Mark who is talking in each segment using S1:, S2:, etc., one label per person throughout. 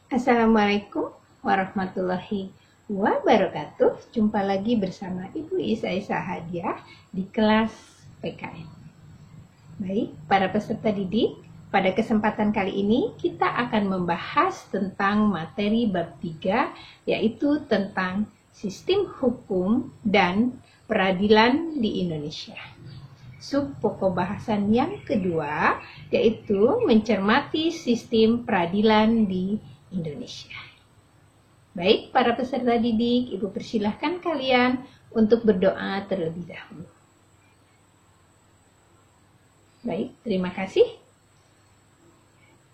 S1: Assalamualaikum warahmatullahi wabarakatuh. Jumpa lagi bersama Ibu Isa Hadiah di kelas PKN. Baik, para peserta didik, pada kesempatan kali ini kita akan membahas tentang materi bab 3, yaitu tentang sistem hukum dan peradilan di Indonesia. Subpokok bahasan yang kedua yaitu mencermati sistem peradilan di Indonesia. Baik, para peserta didik, Ibu persilahkan kalian untuk berdoa terlebih dahulu. Baik, terima kasih.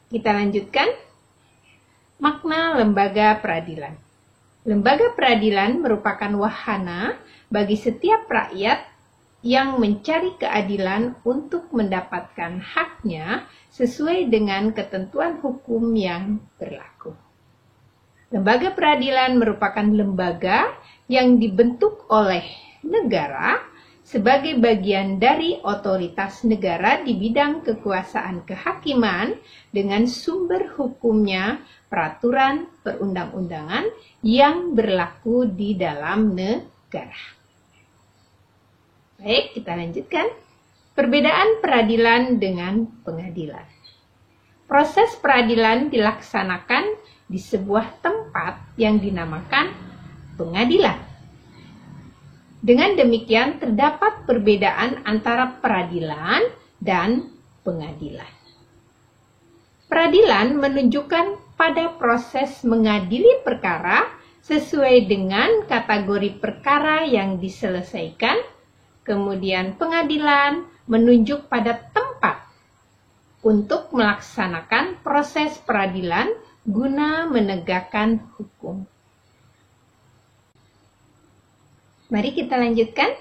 S1: Kita lanjutkan. Makna lembaga peradilan. Lembaga peradilan merupakan wahana bagi setiap rakyat yang mencari keadilan untuk mendapatkan haknya sesuai dengan ketentuan hukum yang berlaku. Lembaga peradilan merupakan lembaga yang dibentuk oleh negara sebagai bagian dari otoritas negara di bidang kekuasaan kehakiman dengan sumber hukumnya peraturan perundang-undangan yang berlaku di dalam negara. Baik, kita lanjutkan. Perbedaan peradilan dengan pengadilan. Proses peradilan dilaksanakan di sebuah tempat yang dinamakan pengadilan. Dengan demikian, terdapat perbedaan antara peradilan dan pengadilan. Peradilan menunjukkan pada proses mengadili perkara sesuai dengan kategori perkara yang diselesaikan. Kemudian pengadilan menunjuk pada tempat untuk melaksanakan proses peradilan guna menegakkan hukum. Mari kita lanjutkan.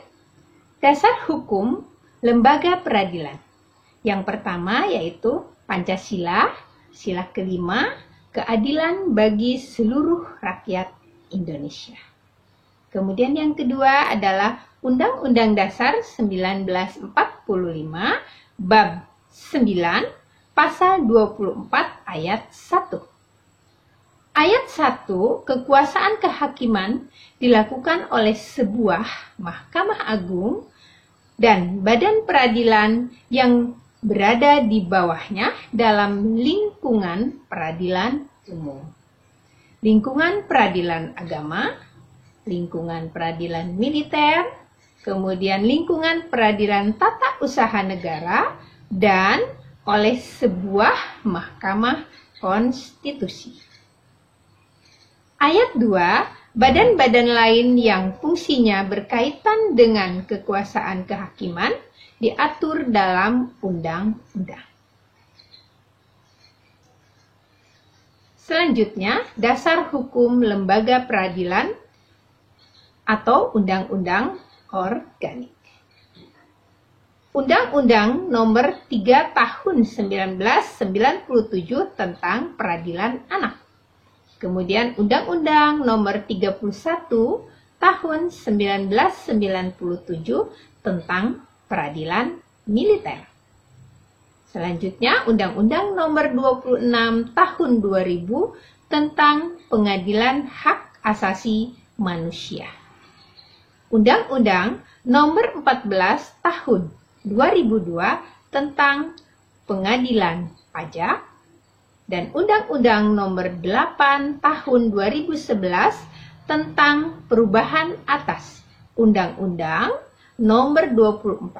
S1: Dasar hukum lembaga peradilan. Yang pertama yaitu Pancasila, sila kelima, keadilan bagi seluruh rakyat Indonesia. Kemudian yang kedua adalah Undang-Undang Dasar 1945 Bab 9 Pasal 24 Ayat 1. Ayat 1, kekuasaan kehakiman dilakukan oleh sebuah Mahkamah Agung dan badan peradilan yang berada di bawahnya dalam lingkungan peradilan umum. Lingkungan peradilan agama, lingkungan peradilan militer, kemudian lingkungan peradilan tata usaha negara, dan oleh sebuah mahkamah konstitusi. Ayat 2, badan-badan lain yang fungsinya berkaitan dengan kekuasaan kehakiman diatur dalam undang-undang. Selanjutnya, dasar hukum lembaga peradilan atau undang-undang organik. Undang-Undang Nomor 3 Tahun 1997 tentang Peradilan Anak. Kemudian Undang-Undang Nomor 31 Tahun 1997 tentang Peradilan Militer. Selanjutnya Undang-Undang Nomor 26 Tahun 2000 tentang Pengadilan Hak Asasi Manusia. Undang-Undang Nomor 14 Tahun 2002 tentang Pengadilan Pajak dan Undang-Undang Nomor 8 Tahun 2011 tentang perubahan atas Undang-Undang Nomor 24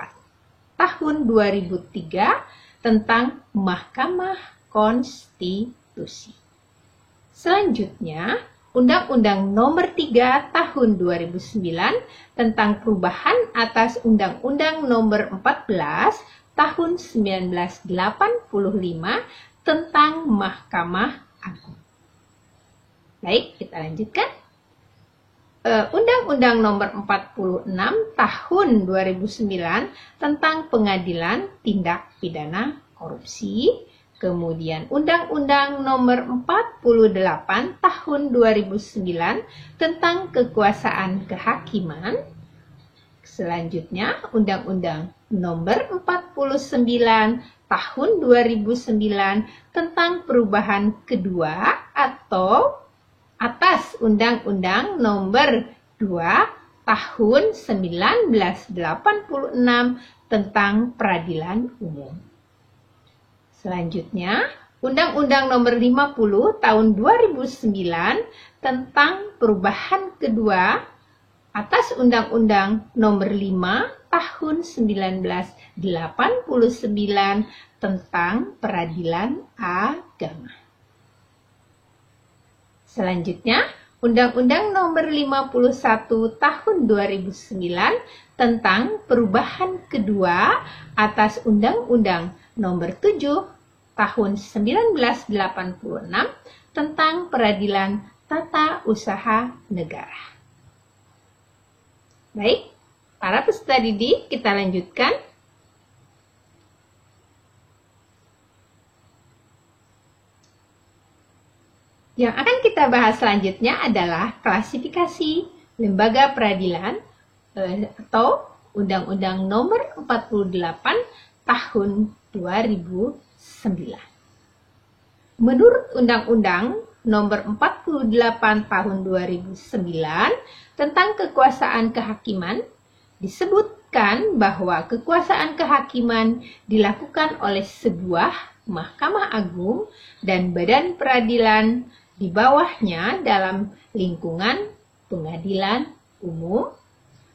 S1: Tahun 2003 tentang Mahkamah Konstitusi. Selanjutnya, Undang-Undang Nomor 3 Tahun 2009 tentang perubahan atas Undang-Undang Nomor 14 Tahun 1985 tentang Mahkamah Agung. Baik, kita lanjutkan. Undang-Undang Nomor 46 Tahun 2009 tentang Pengadilan Tindak Pidana Korupsi. Kemudian Undang-Undang Nomor 48 Tahun 2009 tentang Kekuasaan Kehakiman. Selanjutnya Undang-Undang Nomor 49 Tahun 2009 tentang perubahan kedua atau atas Undang-Undang Nomor 2 Tahun 1986 tentang Peradilan Umum. Selanjutnya, Undang-Undang Nomor 50 Tahun 2009 tentang perubahan kedua atas Undang-Undang Nomor 5 Tahun 1989 tentang Peradilan Agama. Selanjutnya, Undang-Undang Nomor 51 Tahun 2009 tentang perubahan kedua atas Undang-Undang Nomor 7 Tahun 1986 tentang Peradilan Tata Usaha Negara. Baik, para peserta didik, kita lanjutkan. Yang akan kita bahas selanjutnya adalah klasifikasi lembaga peradilan atau Undang-Undang Nomor 48 Tahun 2009. Menurut Undang-Undang Nomor 48 Tahun 2009 tentang kekuasaan kehakiman, disebutkan bahwa kekuasaan kehakiman dilakukan oleh sebuah Mahkamah Agung dan badan peradilan di bawahnya dalam lingkungan pengadilan umum,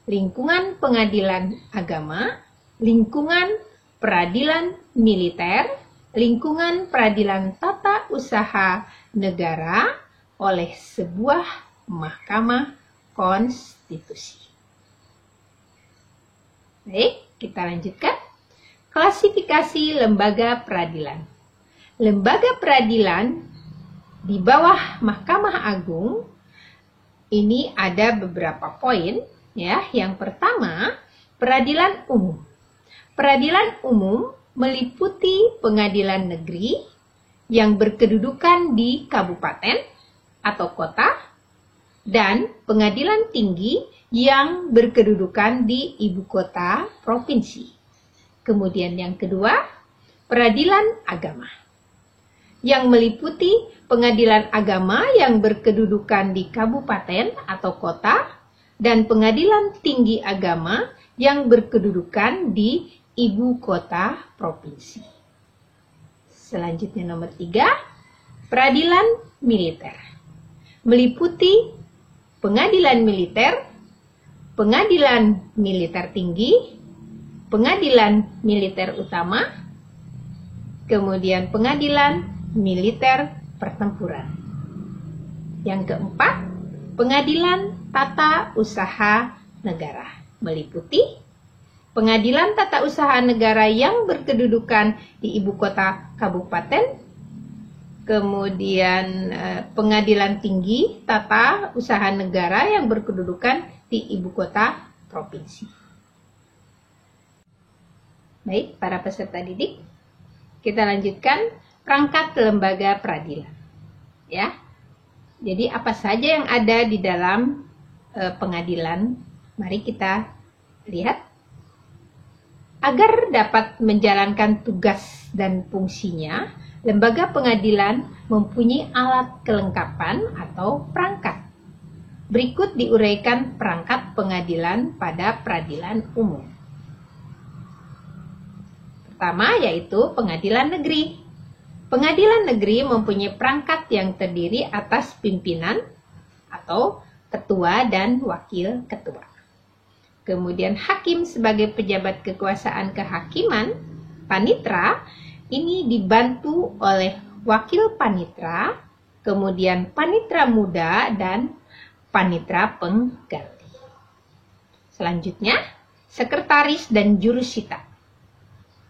S1: lingkungan pengadilan agama, lingkungan peradilan militer, lingkungan peradilan tata usaha negara oleh sebuah mahkamah konstitusi. Baik, kita lanjutkan. Klasifikasi lembaga peradilan. Lembaga peradilan di bawah Mahkamah Agung ini ada beberapa poin ya. Yang pertama, peradilan umum. Peradilan umum meliputi pengadilan negeri yang berkedudukan di kabupaten atau kota dan pengadilan tinggi yang berkedudukan di ibu kota provinsi. Kemudian yang kedua, peradilan agama yang meliputi pengadilan agama yang berkedudukan di kabupaten atau kota dan pengadilan tinggi agama yang berkedudukan di ibu kota provinsi. Selanjutnya nomor 3, peradilan militer. Meliputi pengadilan militer, pengadilan militer tinggi, pengadilan militer utama, kemudian pengadilan militer pertempuran. Yang keempat, pengadilan tata usaha negara. Meliputi pengadilan tata usaha negara yang berkedudukan di ibu kota kabupaten, kemudian pengadilan tinggi tata usaha negara yang berkedudukan di ibu kota provinsi. Baik, para peserta didik, kita lanjutkan perangkat lembaga peradilan. Ya, jadi apa saja yang ada di dalam pengadilan? Mari kita lihat. Agar dapat menjalankan tugas dan fungsinya, lembaga pengadilan mempunyai alat kelengkapan atau perangkat. Berikut diuraikan perangkat pengadilan pada peradilan umum. Pertama yaitu pengadilan negeri. Pengadilan negeri mempunyai perangkat yang terdiri atas pimpinan atau ketua dan wakil ketua. Kemudian hakim sebagai pejabat kekuasaan kehakiman, panitra, ini dibantu oleh wakil panitra, kemudian panitra muda dan panitra pengganti. Selanjutnya, sekretaris dan jurusita.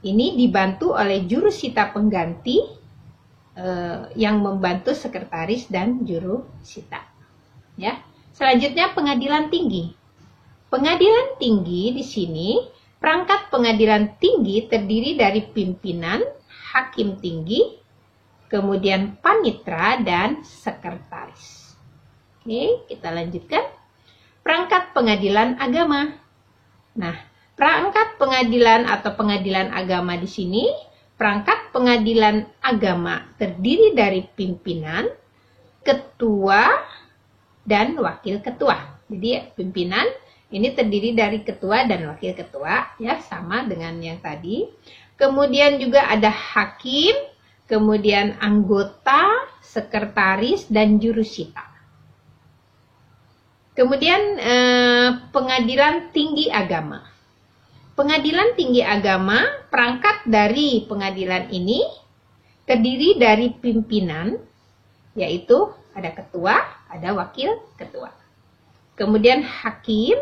S1: Ini dibantu oleh jurusita pengganti yang membantu sekretaris dan jurusita. Ya. Selanjutnya pengadilan tinggi. Pengadilan tinggi di sini, perangkat pengadilan tinggi terdiri dari pimpinan, hakim tinggi, kemudian panitra dan sekretaris. Oke, kita lanjutkan. Perangkat pengadilan agama. Nah, perangkat pengadilan atau pengadilan agama di sini, perangkat pengadilan agama terdiri dari pimpinan, ketua dan wakil ketua. Jadi pimpinan ini terdiri dari ketua dan wakil ketua, ya, sama dengan yang tadi. Kemudian juga ada hakim, kemudian anggota, sekretaris, dan jurusita. Kemudian pengadilan tinggi agama. Pengadilan tinggi agama, perangkat dari pengadilan ini terdiri dari pimpinan, yaitu ada ketua, ada wakil ketua. Kemudian hakim,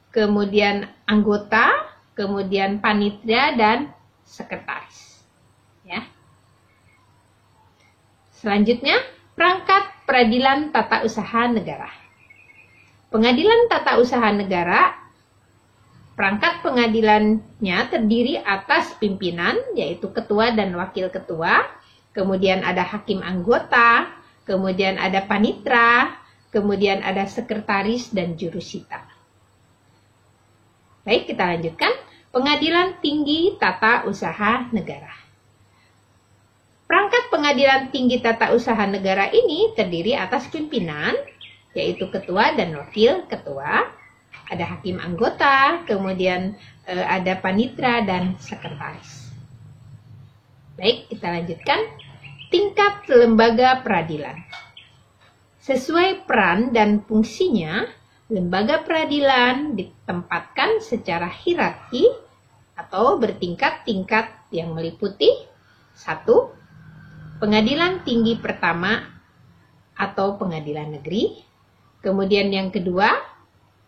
S1: kemudian anggota, kemudian panitia, dan sekretaris. Ya. Selanjutnya, perangkat peradilan tata usaha negara. Pengadilan tata usaha negara, perangkat pengadilannya terdiri atas pimpinan, yaitu ketua dan wakil ketua, kemudian ada hakim anggota, kemudian ada panitra, kemudian ada sekretaris dan jurusita. Baik, kita lanjutkan. Pengadilan Tinggi Tata Usaha Negara. Perangkat Pengadilan Tinggi Tata Usaha Negara ini terdiri atas pimpinan, yaitu ketua dan wakil ketua, ada hakim anggota, kemudian ada panitra dan sekretaris. Baik, kita lanjutkan. Tingkat lembaga peradilan. Sesuai peran dan fungsinya, lembaga peradilan ditempatkan secara hierarki atau bertingkat-tingkat yang meliputi 1. Pengadilan tinggi pertama atau pengadilan negeri. Kemudian yang kedua,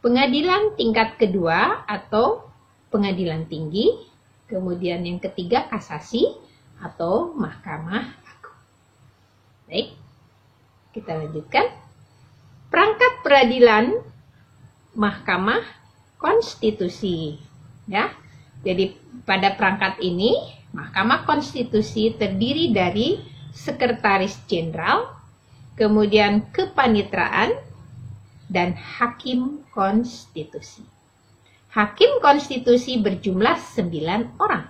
S1: pengadilan tingkat kedua atau pengadilan tinggi. Kemudian yang ketiga, kasasi atau mahkamah agung. Baik, kita lanjutkan. Perangkat peradilan mahkamah konstitusi. Ya, jadi pada perangkat ini, mahkamah konstitusi terdiri dari sekretaris jenderal, kemudian kepanitraan, dan hakim konstitusi. Hakim konstitusi berjumlah 9 orang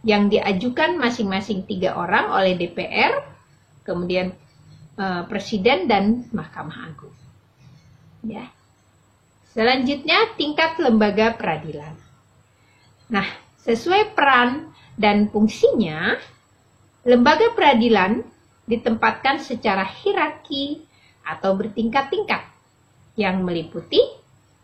S1: yang diajukan masing-masing 3 orang oleh DPR, kemudian Presiden dan Mahkamah Agung. Ya. Selanjutnya tingkat lembaga peradilan. Nah, sesuai peran dan fungsinya, lembaga peradilan ditempatkan secara hierarki atau bertingkat-tingkat yang meliputi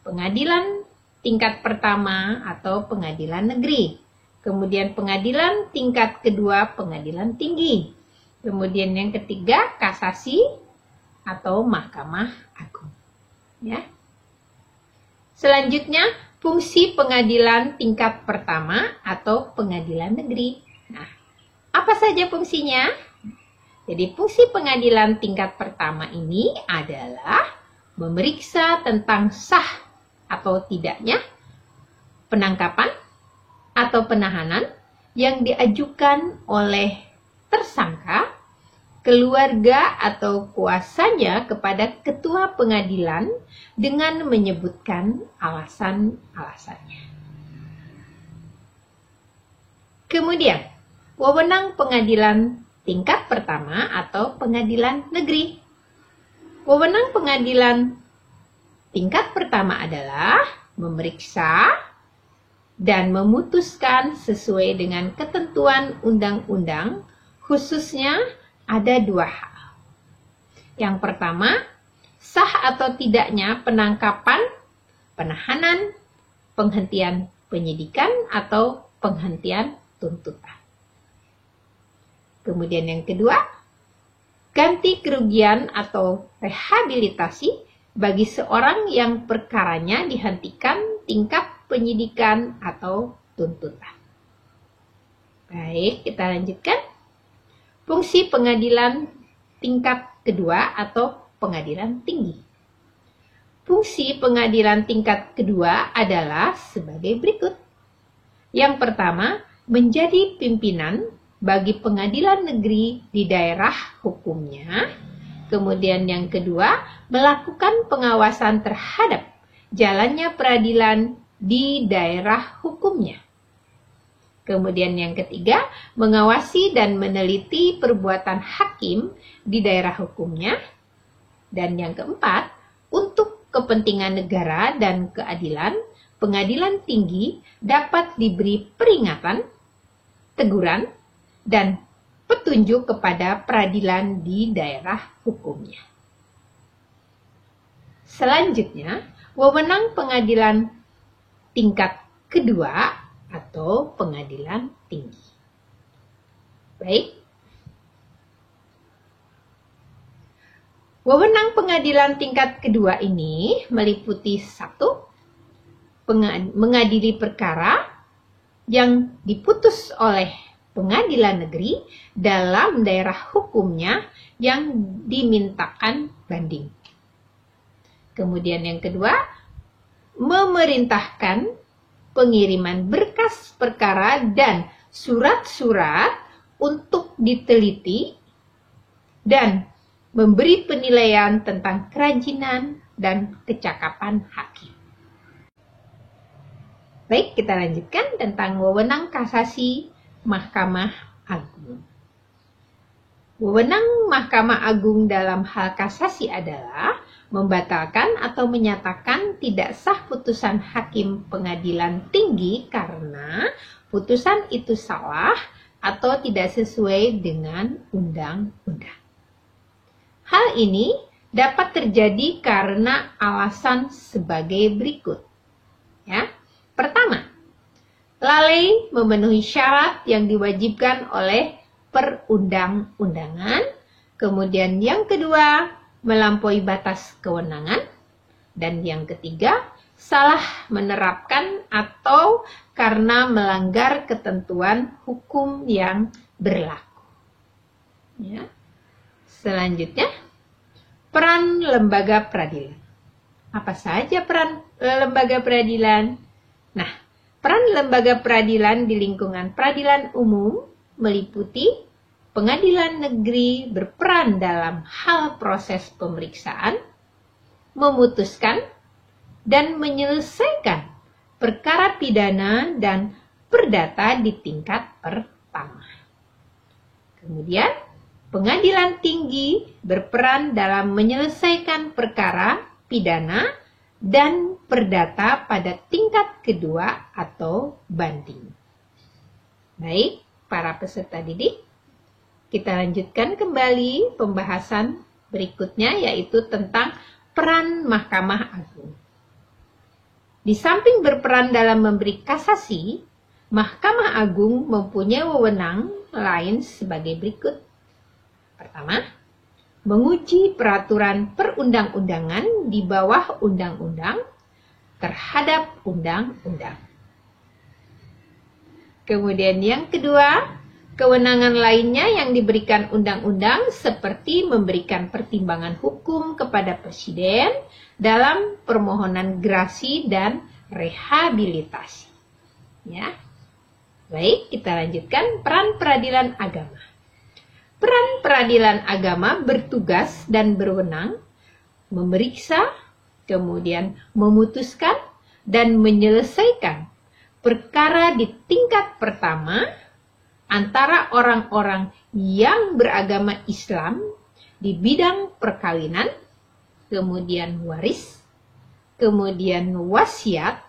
S1: pengadilan tingkat pertama atau pengadilan negeri, kemudian pengadilan tingkat kedua pengadilan tinggi, kemudian yang ketiga kasasi atau mahkamah agung. Ya. Selanjutnya fungsi pengadilan tingkat pertama atau pengadilan negeri. Nah, apa saja fungsinya? Jadi fungsi pengadilan tingkat pertama ini adalah memeriksa tentang sah atau tidaknya penangkapan atau penahanan yang diajukan oleh tersangka, keluarga atau kuasanya kepada ketua pengadilan dengan menyebutkan alasan-alasannya. Kemudian, wewenang pengadilan tingkat pertama atau pengadilan negeri. Wewenang pengadilan tingkat pertama adalah memeriksa dan memutuskan sesuai dengan ketentuan undang-undang, khususnya ada 2 hal. Yang pertama, sah atau tidaknya penangkapan, penahanan, penghentian penyidikan atau penghentian tuntutan. Kemudian yang kedua, ganti kerugian atau rehabilitasi bagi seorang yang perkaranya dihentikan tingkat penyidikan atau tuntutan. Baik, kita lanjutkan. Fungsi pengadilan tingkat kedua atau pengadilan tinggi. Fungsi pengadilan tingkat kedua adalah sebagai berikut. Yang pertama, menjadi pimpinan bagi pengadilan negeri di daerah hukumnya. Kemudian yang kedua, melakukan pengawasan terhadap jalannya peradilan di daerah hukumnya. Kemudian yang ketiga, mengawasi dan meneliti perbuatan hakim di daerah hukumnya. Dan yang keempat, untuk kepentingan negara dan keadilan, pengadilan tinggi dapat diberi peringatan, teguran, dan petunjuk kepada peradilan di daerah hukumnya. Selanjutnya, wewenang pengadilan tingkat kedua atau pengadilan tinggi. Baik. Wewenang pengadilan tingkat kedua ini meliputi 1. Mengadili perkara yang diputus oleh pengadilan negeri dalam daerah hukumnya yang dimintakan banding. Kemudian yang kedua, memerintahkan pengiriman berkas perkara dan surat-surat untuk diteliti dan memberi penilaian tentang kerajinan dan kecakapan hakim. Baik, kita lanjutkan tentang wewenang kasasi Mahkamah Agung. Wewenang Mahkamah Agung dalam hal kasasi adalah membatalkan atau menyatakan tidak sah putusan hakim pengadilan tinggi karena putusan itu salah atau tidak sesuai dengan undang-undang. Hal ini dapat terjadi karena alasan sebagai berikut. Ya. Pertama, lalai memenuhi syarat yang diwajibkan oleh perundang-undangan. Kemudian yang kedua, melampaui batas kewenangan. Dan yang ketiga, salah menerapkan atau karena melanggar ketentuan hukum yang berlaku. Ya. Selanjutnya, peran lembaga peradilan. Apa saja peran lembaga peradilan? Nah, peran lembaga peradilan di lingkungan peradilan umum meliputi pengadilan negeri berperan dalam hal proses pemeriksaan, memutuskan, dan menyelesaikan perkara pidana dan perdata di tingkat pertama. Kemudian, pengadilan tinggi berperan dalam menyelesaikan perkara pidana dan perdata pada tingkat kedua atau banding. Baik, para peserta didik, kita lanjutkan kembali pembahasan berikutnya, yaitu tentang peran Mahkamah Agung. Di samping berperan dalam memberi kasasi, Mahkamah Agung mempunyai wewenang lain sebagai berikut. Pertama, menguji peraturan perundang-undangan di bawah undang-undang terhadap undang-undang. Kemudian yang kedua, kewenangan lainnya yang diberikan undang-undang seperti memberikan pertimbangan hukum kepada Presiden dalam permohonan grasi dan rehabilitasi. Ya. Baik, kita lanjutkan peran peradilan agama. Peran peradilan agama bertugas dan berwenang memeriksa, kemudian memutuskan dan menyelesaikan perkara di tingkat pertama antara orang-orang yang beragama Islam di bidang perkawinan, kemudian waris, kemudian wasiat,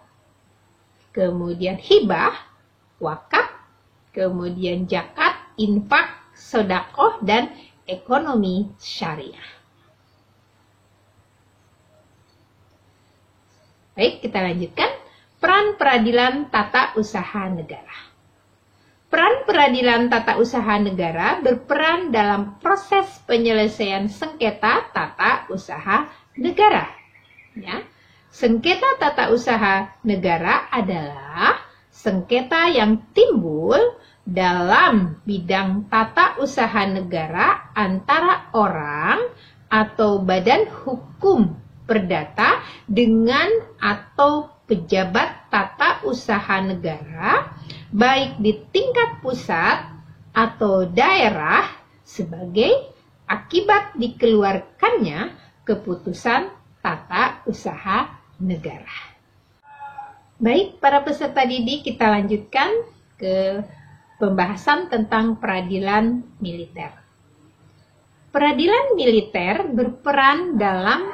S1: kemudian hibah, wakaf, kemudian zakat, infak, sedekah, dan ekonomi syariah. Baik, kita lanjutkan. Peran peradilan tata usaha negara. Peran peradilan tata usaha negara berperan dalam proses penyelesaian sengketa tata usaha negara. Ya. Sengketa tata usaha negara adalah sengketa yang timbul dalam bidang tata usaha negara antara orang atau badan hukum perdata dengan atau pejabat tata usaha negara, baik di tingkat pusat atau daerah, sebagai akibat dikeluarkannya keputusan tata usaha negara. Baik, para peserta didik, kita lanjutkan ke pembahasan tentang peradilan militer. Peradilan militer berperan dalam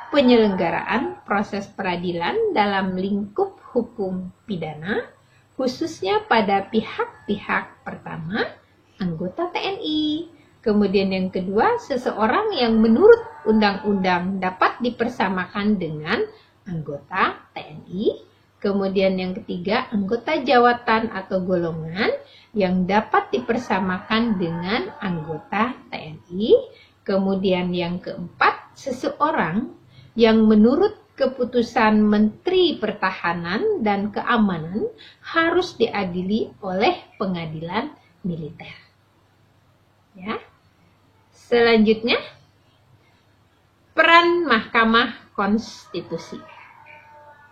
S1: penyelenggaraan proses peradilan dalam lingkup hukum pidana, khususnya pada pihak-pihak pertama, anggota TNI. Kemudian yang kedua, seseorang yang menurut undang-undang dapat dipersamakan dengan anggota TNI. Kemudian yang ketiga, anggota jawatan atau golongan yang dapat dipersamakan dengan anggota TNI. Kemudian yang keempat, seseorang yang menurut keputusan Menteri Pertahanan dan Keamanan harus diadili oleh pengadilan militer. Ya. Selanjutnya, peran Mahkamah Konstitusi.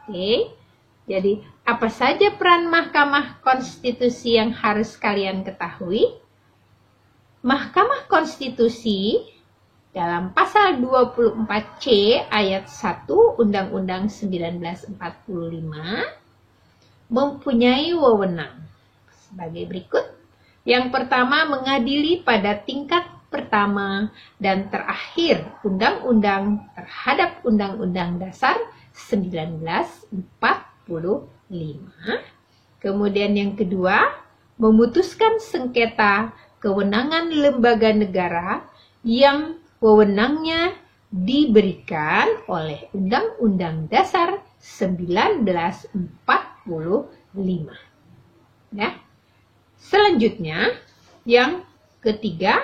S1: Oke. Jadi, apa saja peran Mahkamah Konstitusi yang harus kalian ketahui? Mahkamah Konstitusi dalam pasal 24C ayat 1 Undang-Undang 1945 mempunyai wewenang sebagai berikut. Yang pertama, mengadili pada tingkat pertama dan terakhir undang-undang terhadap Undang-Undang Dasar 1945. Kemudian yang kedua, memutuskan sengketa kewenangan lembaga negara yang wewenangnya diberikan oleh Undang-Undang Dasar 1945. Ya. Selanjutnya, yang ketiga,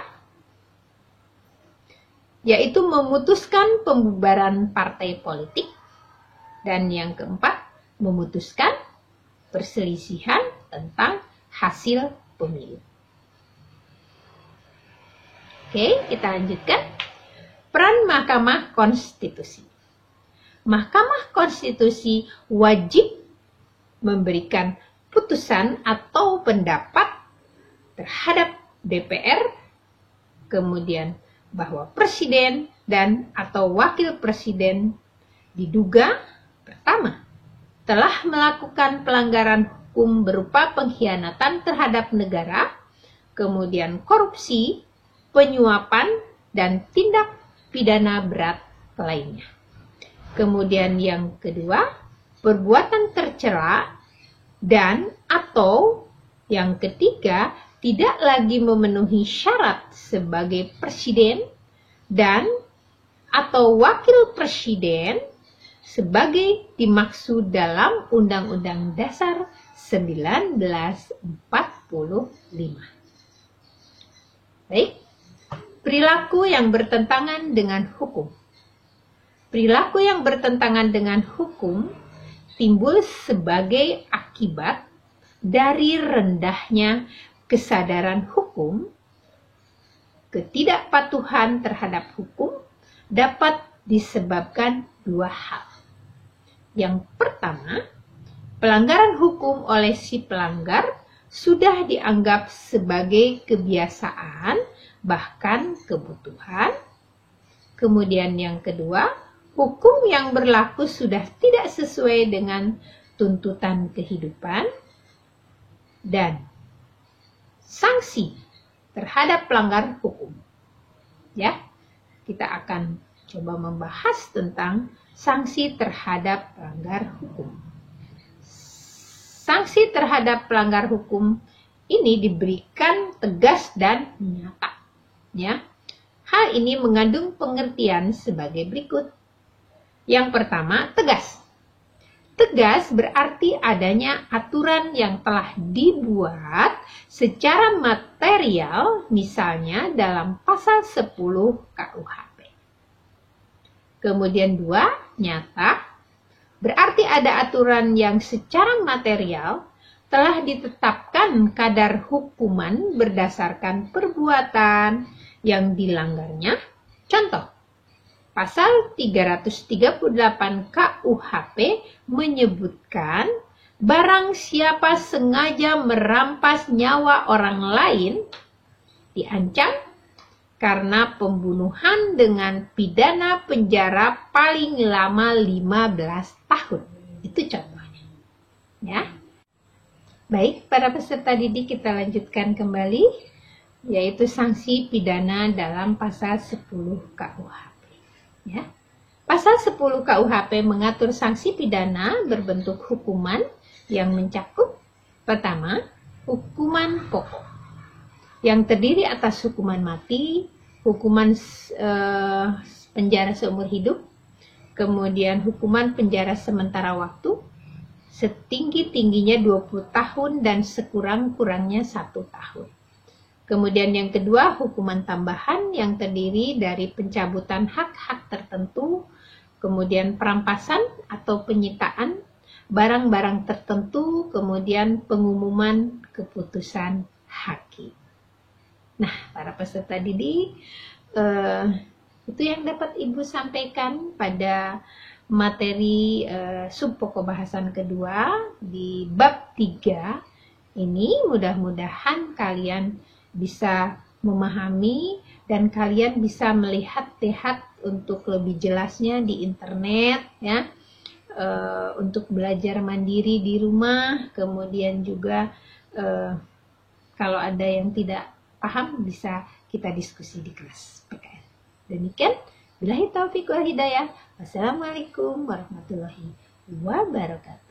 S1: yaitu memutuskan pembubaran partai politik. Dan yang keempat, memutuskan perselisihan tentang hasil pemilu. Oke, kita lanjutkan. Peran Mahkamah Konstitusi. Mahkamah Konstitusi wajib memberikan putusan atau pendapat terhadap DPR, kemudian bahwa presiden dan atau wakil presiden diduga pertama telah melakukan pelanggaran hukum berupa pengkhianatan terhadap negara, kemudian korupsi, penyuapan, dan tindak pidana berat lainnya. Kemudian yang kedua, perbuatan tercela, dan atau yang ketiga, tidak lagi memenuhi syarat sebagai presiden dan atau wakil presiden sebagai dimaksud dalam Undang-Undang Dasar 1945. Baik, perilaku yang bertentangan dengan hukum. Perilaku yang bertentangan dengan hukum timbul sebagai akibat dari rendahnya kesadaran hukum. Ketidakpatuhan terhadap hukum dapat disebabkan dua hal. Yang pertama, pelanggaran hukum oleh si pelanggar sudah dianggap sebagai kebiasaan, bahkan kebutuhan. Kemudian yang kedua, hukum yang berlaku sudah tidak sesuai dengan tuntutan kehidupan. Dan sanksi terhadap pelanggar hukum. Ya, kita akan coba membahas tentang sanksi terhadap pelanggar hukum. Sanksi terhadap pelanggar hukum ini diberikan tegas dan nyata. Ya. Hal ini mengandung pengertian sebagai berikut. Yang pertama, tegas. Tegas berarti adanya aturan yang telah dibuat secara material, misalnya dalam pasal 10 KUHP. Kemudian dua, nyata, berarti ada aturan yang secara material telah ditetapkan kadar hukuman berdasarkan perbuatan yang dilanggarnya. Contoh, pasal 338 KUHP menyebutkan barang siapa sengaja merampas nyawa orang lain diancam karena pembunuhan dengan pidana penjara paling lama 15 tahun. Itu contohnya. Ya. Baik, para peserta didik, kita lanjutkan kembali. yaitu sanksi pidana dalam pasal 10 KUHP. Ya. Pasal 10 KUHP mengatur sanksi pidana berbentuk hukuman yang mencakup pertama, hukuman pokok yang terdiri atas hukuman mati, hukuman penjara seumur hidup, kemudian hukuman penjara sementara waktu, setinggi-tingginya 20 tahun dan sekurang-kurangnya 1 tahun. Kemudian yang kedua, hukuman tambahan yang terdiri dari pencabutan hak-hak tertentu, kemudian perampasan atau penyitaan barang-barang tertentu, kemudian pengumuman keputusan hakim. Nah, para peserta didik, itu yang dapat Ibu sampaikan pada materi sub pokok bahasan kedua di bab 3 ini. Mudah-mudahan kalian bisa memahami dan kalian bisa melihat untuk lebih jelasnya di internet ya, untuk belajar mandiri di rumah. Kemudian juga kalau ada yang tidak paham bisa kita diskusi di kelas PKN. Demikian, billahi taufiq wal hidayah. Wassalamualaikum warahmatullahi wabarakatuh.